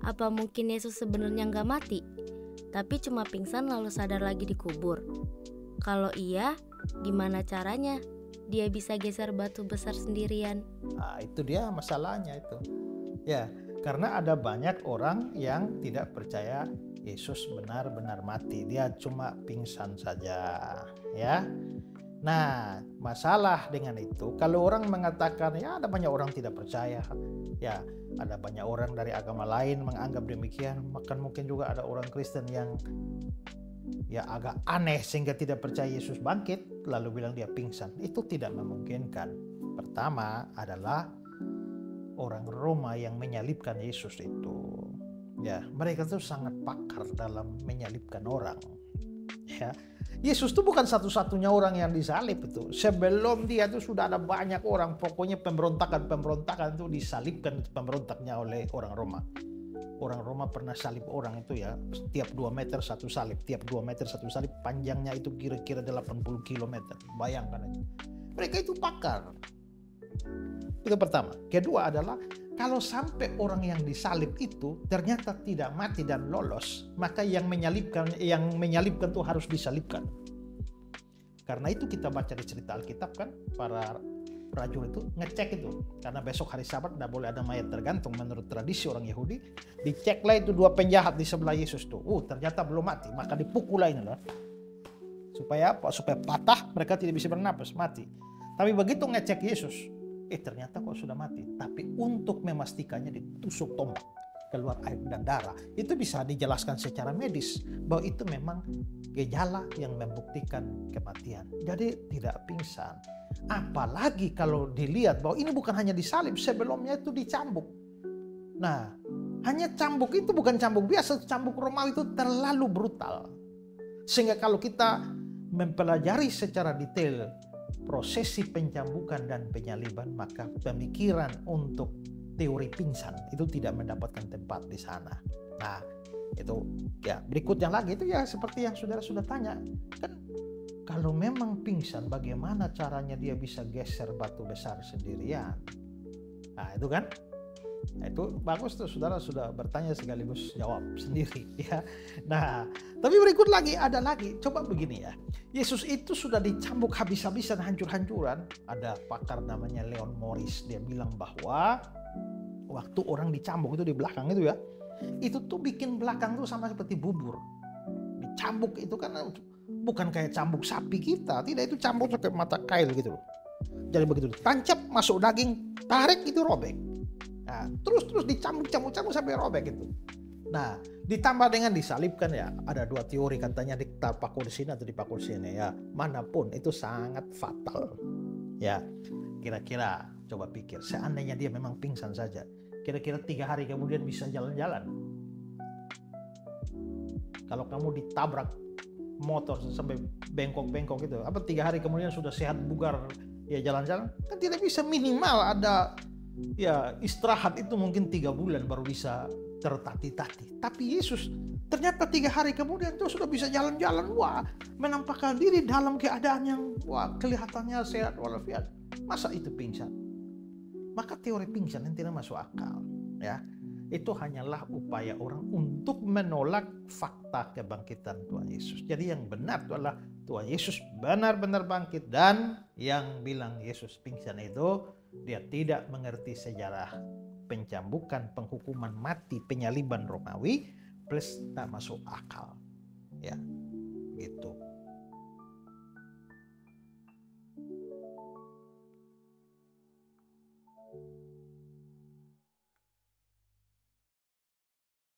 Apa mungkin Yesus sebenarnya nggak mati, tapi cuma pingsan lalu sadar lagi dikubur? Kalau iya, gimana caranya dia bisa geser batu besar sendirian? Nah, itu dia masalahnya itu. Ya, karena ada banyak orang yang tidak percaya Yesus benar-benar mati. Dia cuma pingsan saja, ya. Nah, masalah dengan itu, kalau orang mengatakan, ya ada banyak orang tidak percaya, ya ada banyak orang dari agama lain menganggap demikian, maka mungkin juga ada orang Kristen yang ya agak aneh sehingga tidak percaya Yesus bangkit, lalu bilang dia pingsan. Itu tidak memungkinkan. Pertama adalah orang Roma yang menyalibkan Yesus itu. Ya, mereka tuh sangat pakar dalam menyalibkan orang. Ya, Yesus itu bukan satu-satunya orang yang disalib itu. Sebelum dia itu sudah ada banyak orang. Pokoknya pemberontakan itu disalibkan pemberontaknya oleh orang Roma. Orang Roma pernah salib orang itu ya. Tiap 2 meter satu salib. Tiap 2 meter satu salib. Panjangnya itu kira-kira 80 km. Bayangkan aja. Mereka itu pakar. Itu pertama. Kedua adalah kalau sampai orang yang disalib itu ternyata tidak mati dan lolos, maka yang menyalibkan itu harus disalibkan. Karena itu kita baca di cerita Alkitab kan, para prajurit itu ngecek itu, karena besok hari Sabat tidak boleh ada mayat tergantung menurut tradisi orang Yahudi. Diceklah itu 2 penjahat di sebelah Yesus tuh. Ternyata belum mati, maka dipukul ini lah. Supaya apa? Supaya patah, mereka tidak bisa bernapas, mati. Tapi begitu ngecek Yesus, ternyata kok sudah mati. Tapi untuk memastikannya ditusuk tombak, keluar air dan darah. Itu bisa dijelaskan secara medis bahwa itu memang gejala yang membuktikan kematian. Jadi tidak pingsan. Apalagi kalau dilihat bahwa ini bukan hanya disalib, sebelumnya itu dicambuk. Nah, hanya cambuk itu bukan cambuk biasa, cambuk Romawi itu terlalu brutal. Sehingga kalau kita mempelajari secara detail prosesi pencambukan dan penyaliban, maka pemikiran untuk teori pingsan itu tidak mendapatkan tempat di sana. Nah, itu ya berikutnya lagi itu ya seperti yang saudara sudah tanya kan, kalau memang pingsan bagaimana caranya dia bisa geser batu besar sendirian? Nah, itu kan. Nah, itu bagus tuh, saudara sudah bertanya sekaligus jawab sendiri ya. Nah, tapi berikut lagi ada lagi. Coba begini ya. Yesus itu sudah dicambuk habis-habisan, hancur-hancuran. Ada pakar namanya Leon Morris, dia bilang bahwa waktu orang dicambuk itu di belakang itu ya, itu tuh bikin belakang tuh sama seperti bubur. Dicambuk itu kan bukan kayak cambuk sapi kita, tidak, itu cambuk sampai mata kail gitu loh. Jadi begitu tancap masuk daging, tarik itu robek. Nah, terus dicambuk sampai robek itu. Nah, ditambah dengan disalibkan ya, ada 2 teori katanya, dipakul di sini atau dipakul di sini ya. Manapun itu sangat fatal. Ya, kira-kira coba pikir, seandainya dia memang pingsan saja, kira-kira 3 hari kemudian bisa jalan-jalan. Kalau kamu ditabrak motor sampai bengkok-bengkok gitu, apa 3 hari kemudian sudah sehat bugar ya jalan-jalan? Kan tidak bisa, minimal ada ya istirahat itu mungkin 3 bulan baru bisa tertati-tati. Tapi Yesus ternyata 3 hari kemudian tuh sudah bisa jalan-jalan. Wah, menampakkan diri dalam keadaan yang wah kelihatannya sehat walafiat. Masa itu pingsan? Maka teori pingsan yang tidak masuk akal ya. Itu hanyalah upaya orang untuk menolak fakta kebangkitan Tuhan Yesus. Jadi yang benar itu adalah Tuhan Yesus benar-benar bangkit, dan yang bilang Yesus pingsan itu dia tidak mengerti sejarah pencambukan, penghukuman mati, penyaliban Romawi, plus tak masuk akal. Ya, gitu.